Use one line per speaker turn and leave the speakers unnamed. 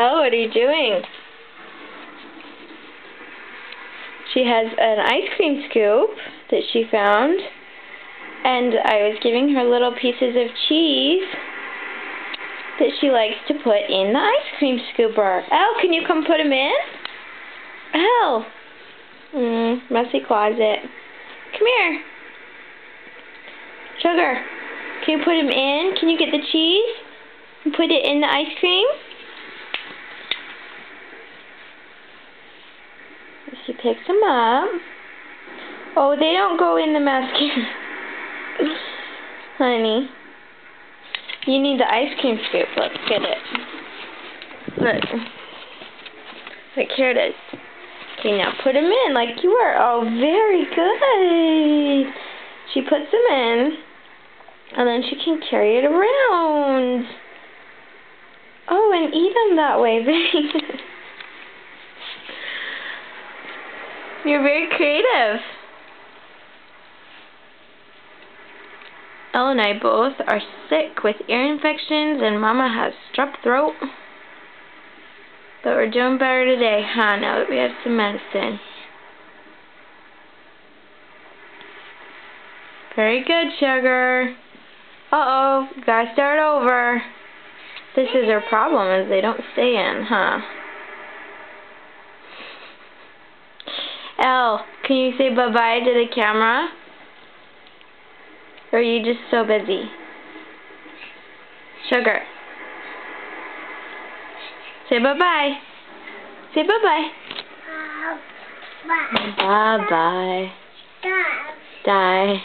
Elle, what are you doing? She has an ice cream scoop that she found, and I was giving her little pieces of cheese that she likes to put in the ice cream scooper. Elle, can you come put them in? Elle! Messy closet. Come here. Sugar, can you put them in? Can you get the cheese and put it in the ice cream? She picks them up. Oh, they don't go in the mascara. Honey, you need the ice cream scoop. Look, get it. Look. Look, here it is. Okay, now put them in like you were. Oh, very good. She puts them in, and then she can carry it around. Oh, and eat them that way. Very good. You're very creative. Elle and I both are sick with ear infections, and Mama has strep throat. But we're doing better today, huh, now that we have some medicine. Very good, Sugar. Uh-oh, gotta start over. This is her problem, is they don't stay in, huh? Elle, can you say bye-bye to the camera? Or are you just so busy? Sugar. Say bye-bye. Say bye-bye. Bye-bye. Die.